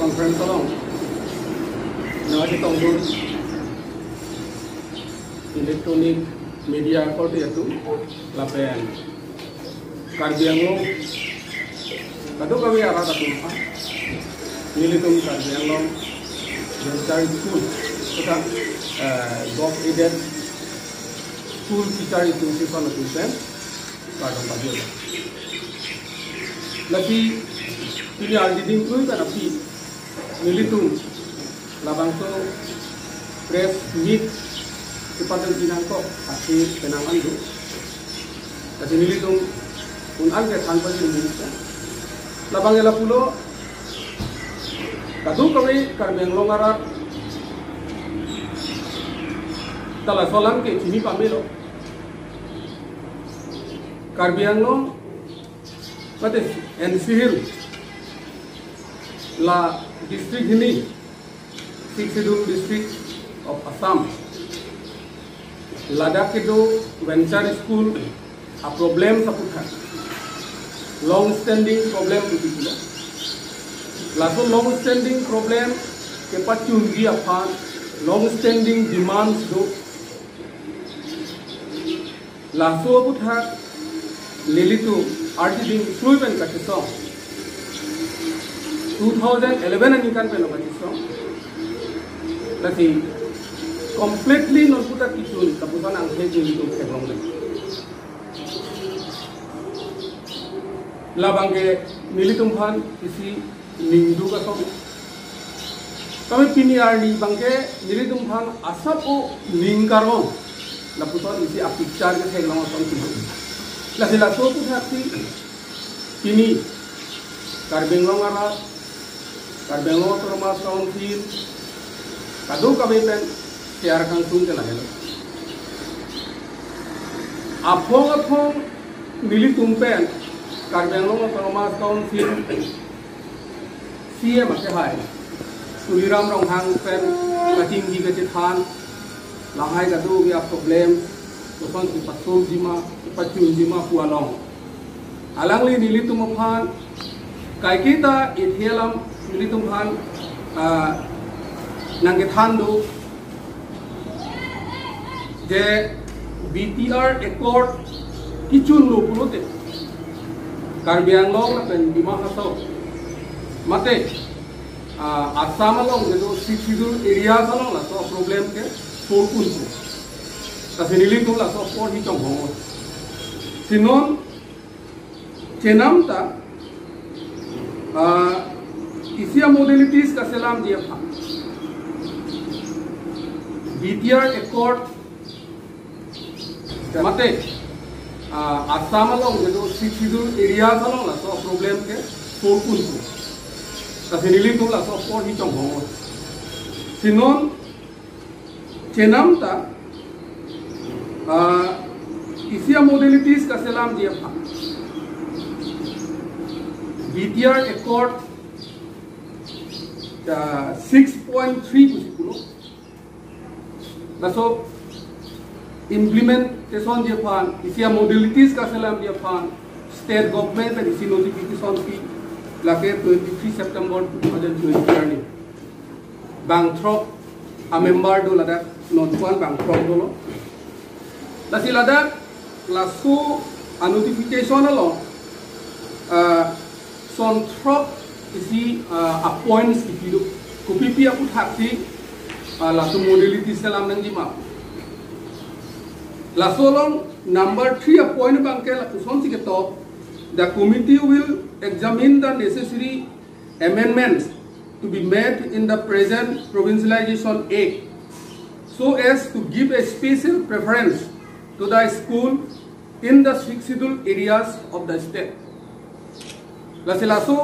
conference along. Now kita untuk electronic media kot itu lapen karbianglo kado kami arah satu militum karbianglo yang cari school kita dog aided school teacher itu siswa tujuan kadang kadang lagi ini ardi dingkui kan api militum labang tu press meet kepada jinangko kasih kenangan tu kasih militum un alge tanpa jinangko labang ela pulo kadu kami karbiang longarat tala solang ke sini pamelo karbiang long kate NCL la district ini 6th scheduled district of Assam Ladakh itu venture school a problem saputha long standing problem itu laso long standing problem ke pachungi aphan long standing demands do laso aputha lilitu ardi ding fluent kachiso 2011 ani kan pelo kachiso lati completely non puta kitun kapusan ang hejo itu keblong le labangge militum phan isi ningdu ka so kami piniar ni bangge militum phan asapo ningkaro laputon isi a picture ke keblong so itu lati la so puta ti ini karbenglong ara karbenglong terma council kado kami pen tiar kang sun ke lahelo apong mili tumpen karbenglong terma council CM ase hai suliram rong hang pen kating gi ke than lahai kado ya problem topang ki pasul Dima pachun Dima pualong alangli nili tumaphan kai kita ithelam nili tumphan nangge thandu je BTR accord kichun lo pulote karbiang long pen Dima hasao mate Assam long je do scheduled area long la so problem ke sorkun ta sinili tu la so por hi chong ho sinon chenam ta isia modalities ka selam dia pha BTR accord mate Assam along je do scheduled area along la so problem ke sorkun ta sinili tu la so por hi chong ho sinon chenam ta isia modalities ka selam dia pha BTR accord 6.3 pusipulo laso implementation dia phan isia modalities ka selam dia phan state government and isi notification ki lake 23 September 2020 bangthrop a member do lada notwan bangthrop do lo lasi lada laso a notification lo sontrop isi appoints ipido kupipi aku thakti laso modality selam nang Dima laso long number 3 appoint bangke la kuson siketo the committee will examine the necessary amendments to be made in the present provincialization act so as to give a special preference to the school in the scheduled areas of the state laso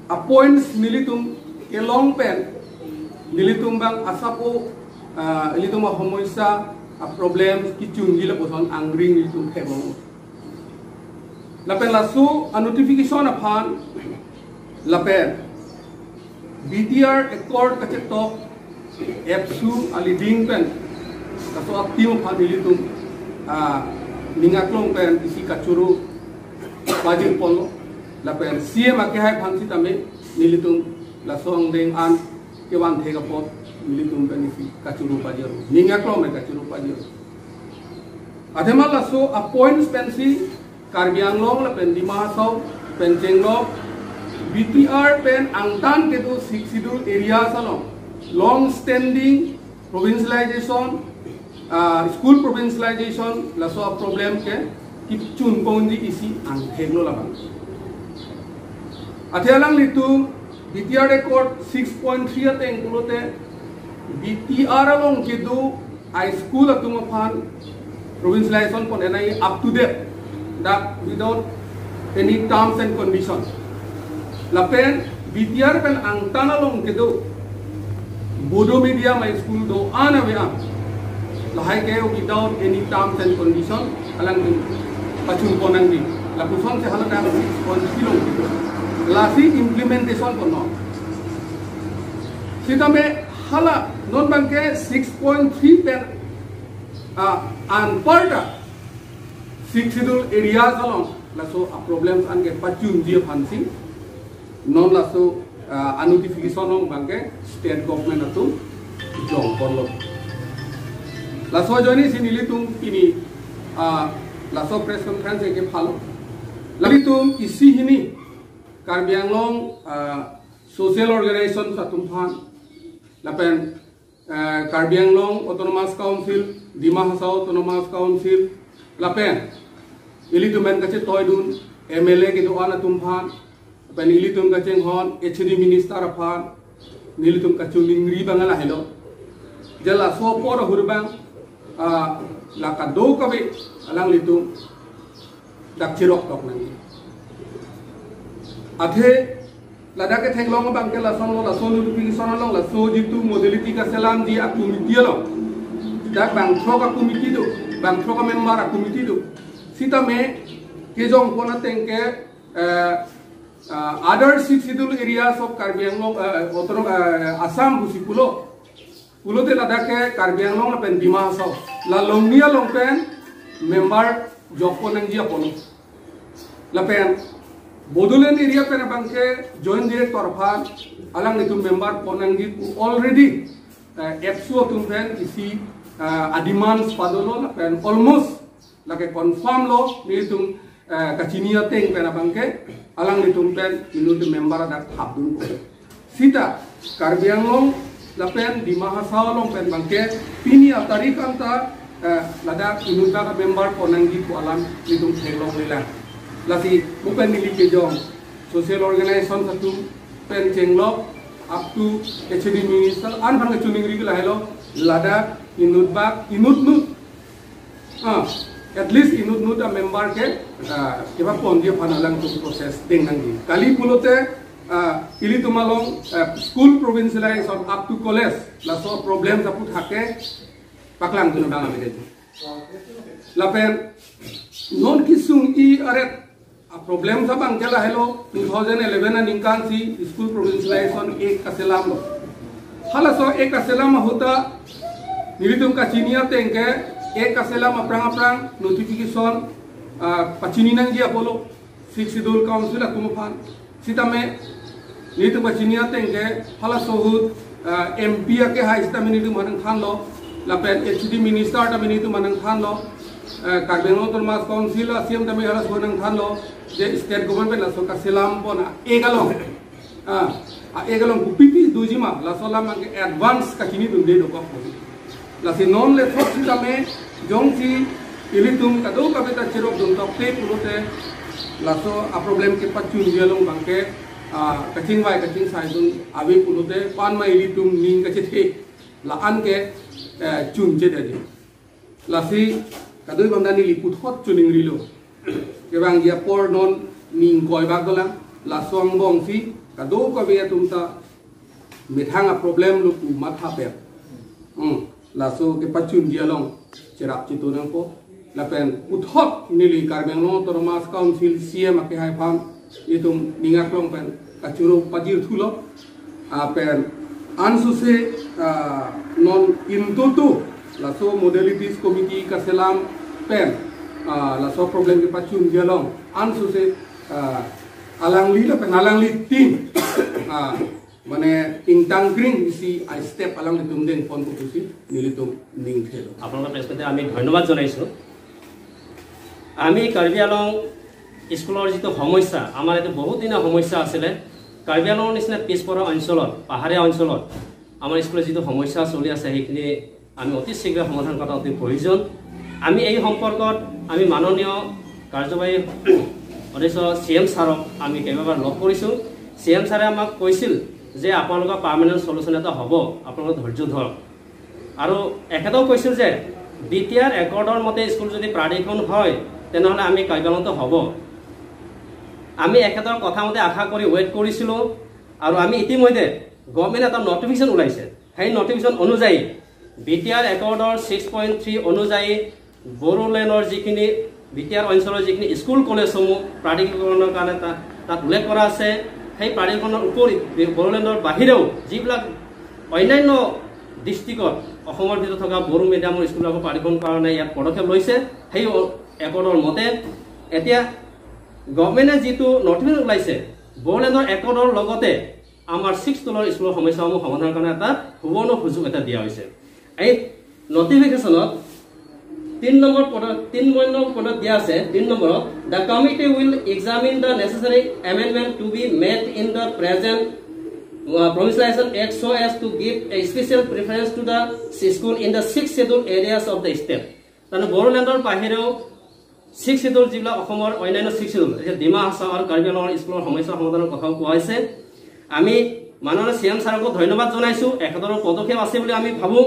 appoints militum ke long pen militum bang asapo militum homoisa a problem kichung gila poson angring militum hebong lapen laso a notification aphan lapen BTR accord kacheto epsu aliding pen kaso aktium phan militum ningaklong pen isi kachuru bajing polo lapen CM ake hai phangsi tame nilitum la song ding an ke wan the ka pot mili tum pe ni si ka churu pa jero ninga klo me ka churu pa jero adema la so appoints pensi karbiang long la pen Dima hasao pen chenglok BTR pen angtan ke do schedule area salong long standing provincialization school provincialization la so problem ke kip chun pon di isi ang theglo la bang athelang litu BTR record 6.3 ateng kulote BTR along ke do high school atum aphan provincialization pon enai up to date that without any terms and conditions la pen BTR pen angtan along ke do Bodo medium high school do ana we am lahai ke without any terms and condition alang din pachun ponang di la puson se halata 6.0 la si implementation ko no sita me hala non banke 6.3 per an parta schedule areas along la so problems an ke pachun di phansi non la so notification ong banke state government atu jong porlo la so joni sinili tum ini la so press conference ke phalo lali tum isi hini karbiang long social organization satum phan la pen karbiang long autonomous council Dima hasao autonomous council la pen ili tum men kache toydun MLA ke do ana tum phan Nilitum kaceng hon, HD Minister aphan, nilitum kaculing ribang ala hello. Jala so por hurbang, la kado kabe alang litum dak cirok tok nanti. Adhe lada ke theng long bang ke la son notification long la so jitu modality ka selam di committee long. Dak bang throka committee do, bang throka member committee do. Sita me ke jong pona tengke other schedule areas of Karbi Anglong, Assam, Busipulo, Pulote Ladake, Karbi Anglong, and Dima hasao. La Longnia Longpen, member Jokon and Giapolo. La Pen, Bodulan area Penabanke, join director Aphan, along with member Ponangi, who already Epsu Tumpen, isi Adimans Padolo, and almost like a confirmed law, Nitum Kachinia Teng Penabanke. Alang ditumpen inut member dak habdun ko sita karbiang long lapen Dima hasao long pen bangke pini atari kanta lada inut dak member ponanggi ko alam ditum thelong lila lasi bukan nili ke jong social organization satu pen chenglok up to HD Minister an bang chuning ri la hello lada inut bak inut nut at least inut nut a member ke kiba pondia phanalang to process ding nangi kali pulote ili tumalong school provincialization up to college la so problems apu thake paklang tunu bang amede la pen non kisung I aret problem sa bang kala hello 2011 na ningkan si school provincialization ek kaselam lo hala so ek kaselam hota nilitum ka chinia tengke ek kaselam aprang notification pachini nang dia bolo schedule council akumaphan sitame nitu pachinia tengke hala sohut MP ke ha istami nitu manang thanlo lapen HD Minister ta nitu manang thanlo Karbiang autonomous council asiam ta hala sonang thanlo je state government la so kaselam pona egalong egalong kupipi dujima la solam ke advance ka kini dum de do ko la si non le thok sitame jongsi ilitum kado kabeta chirok dum tok te pulote laso a problem ke pachun dialong bangke kaching sai dun awi pulote pan ma ilitum ning ka chethe la an ke chun je de la si kado bangdani liput hot chuning rilo ke bang dia por non ning koi bagola la song bong si kado kabe tumta mithanga problem lu ku matha pe laso ke pachun dialong cerap citunang ko lapen uthot nili Karbiang autonomous council CM ke hai pham itum ningak long pen kachuro pajir thulo pen ansuse non intutu laso modalities committee ka selam pen laso problem ke pachun dialong ansuse alangli la pen alangli team মানে ইংটাংগ্রিং ইসি আই step আলাং লিতুম then phone কুকুসি নিলিতুম নিং থেলো আপোনালোকৰ প্ৰেছতে আমি ধন্যবাদ জনাইছোঁ আমি কাৰ্বি আলং স্কুলৰ যিটো সমস্যা আমাৰ এইটো বহুত দিনৰ সমস্যা আছিলে কাৰ্বি আলংৰ নিচিনা পিছপৰা অঞ্চলত পাহাৰীয়া অঞ্চলত আমাৰ স্কুলৰ যিটো সমস্যা চলি আছে সেইখিনি আমি অতি শীঘ্ৰে সমাধান কৰা অতি প্ৰয়োজন আমি এই সম্পৰ্কত আমি মাননীয় কাৰ্যবাহী অধ্যক্ষ CM ছাৰক আমি কেইবাবাৰ লগ কৰিছোঁ CM ছাৰে আমাক কৈছিল যে আপোনালোকৰ পাৰ্মানেণ্ট সলিউশ্যন এটা হ'ব আপোনালোকে ধৈৰ্য ধৰক আৰু একেটাও কৈছিল যে বিটিআৰ একৰ্ডৰ মতে স্কুল যদি প্ৰাধিকৰণ হয় তেনেহ'লে আমি কাৰ্যালয়টো হ'ব আমি একেটাৰ কথা মতে আশা কৰি ৱেইট কৰিছিলোঁ আৰু আমি ইতিমধ্যে গভৰ্ণমেণ্ট এটা নটিফিকেশ্যন ওলাইছে সেই নটিফিকেশ্যন অনুযায়ী বিটিআৰ একৰ্ডৰ 6.3 অনুযায়ী বড়োলেণ্ডৰ যিখিনি বিটিআৰ অঞ্চলৰ যিখিনি স্কুল কলেজসমূহ প্ৰাধিকৰণৰ কাৰণে তাত উল্লেখ কৰা আছে সেই প্ৰাধিকৰণৰ উপৰি বড়োলেণ্ডৰ বাহিৰেও যিবিলাক অন্যান্য ডিষ্ট্ৰিক্টত অসমৰ ভিতৰত থকা বড়ো মিডিয়ামৰ স্কুলবিলাকৰ প্ৰাধিকৰণ কাৰণে ইয়াত পদক্ষেপ লৈছে সেই একৰ্ডৰ মতে এতিয়া গভৰ্ণমেণ্টে যিটো নটিফিকেশ্যন ওলাইছে বড়োলেণ্ডৰ একৰ্ডৰ লগতে আমাৰ 6 তলৰ স্কুলৰ সমস্যাসমূহ সমাধানৰ কাৰণে এটা সুবৰ্ণ সুযোগ এটা দিয়া হৈছে এই নটিফিকেশ্যনত 3 নম্বৰ পদত দিয়া আছে 3 নম্বৰত the committee will examine the necessary amendment to be made in the present provincialization act so as to give a special preference to the school in the 6 scheduled areas of the state তানে বড়োলেণ্ডৰ বাহিৰেও 6 scheduled জিলা অসমৰ অন্যান্য 6 scheduled Dima Hasao আৰু কাৰ্বি আংলঙৰ স্কুলৰ সমস্যা সমাধানৰ কথাও কোৱা হৈছে আমি মাননীয় CM ছাৰক ধন্যবাদ জনাইছোঁ একেদৰে পদক্ষেপ আছে বুলি আমি ভাবো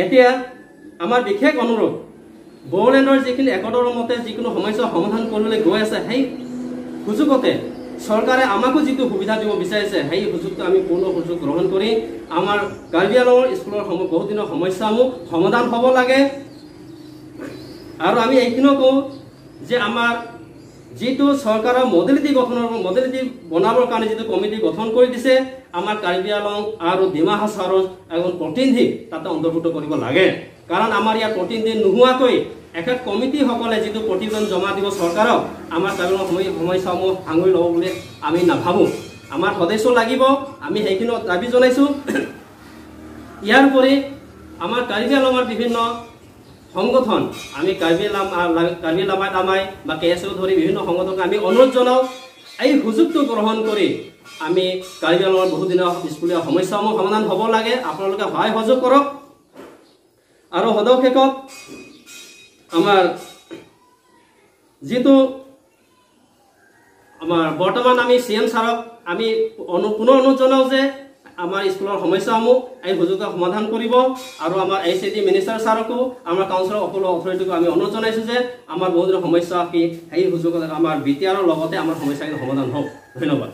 এতিয়া আমাৰ বিশেষ অনুৰোধ বড়োলেণ্ডৰ যিখিনি একৰ্ডৰ মতে যিকোনো সমস্যা সমাধান কৰিবলৈ গৈ আছে সেই সুযোগতে চৰকাৰে আমাকো যিটো সুবিধা দিব বিচাৰিছে সেই সুযোগটো আমি পূৰ্ণ সুযোগ গ্ৰহণ কৰি আমাৰ কাৰ্বি আংলঙৰ স্কুলৰ বহুত দিনৰ সমস্যাসমূহ সমাধান হ'ব লাগে আৰু আমি এইখিনিও কওঁ যে আমাৰ যিটো চৰকাৰৰ মডেলিটি বনাবৰ কাৰণে যিটো কমিটি গঠন কৰি দিছে আমাৰ কাৰ্বি আংলং আৰু ডিমা হাছাওৰ এজন প্ৰতিনিধি তাতে অন্তৰ্ভুক্ত কৰিব লাগে কাৰণ আমাৰ ইয়াত প্ৰতিনিধি নোহোৱাকৈ একে কমিটিসকলে যিটো প্ৰতিবেদন জমা দিব চৰকাৰক আমাৰ কাৰ্বি আংলঙৰ সমস্যাসমূহ ভাঙি ল'ব বুলি আমি নাভাবোঁ আমাৰ সদস্য লাগিব আমি সেইখিনি দাবী জনাইছোঁ ইয়াৰ উপৰি আমাৰ কাৰ্বি আংলঙৰ বিভিন্ন সংগঠন আমি কাৰ্বি লামাই দামাই বা KSO ধৰি বিভিন্ন সংগঠনক আমি অনুৰোধ জনাওঁ এই সুযোগটো গ্ৰহণ কৰি আমি কাৰ্বি আংলঙৰ বহুদিনৰ স্কুলীয়া সমস্যাসমূহ সমাধান হ'ব লাগে আপোনালোকে সহায় সহযোগ কৰক আৰু সদস্যক আমাৰ যিটো আমাৰ বৰ্তমান আমি CM ছাৰক আমি পুনৰ অনুৰোধ জনাওঁ যে আমাৰ স্কুলৰ সমস্যাসমূহ এই সুযোগত সমাধান কৰিব আৰু আমাৰ HAD মিনিষ্টাৰ ছাৰকো আমাৰ কাউন্সিলৰ অথৰিটিকো আমি অনুৰোধ জনাইছোঁ যে আমাৰ বহুদিনৰ সমস্যা কি সেই সুযোগত আমাৰ বিটিআৰৰ লগতে আমাৰ সমস্যাখিনি সমাধান হওক ধন্যবাদ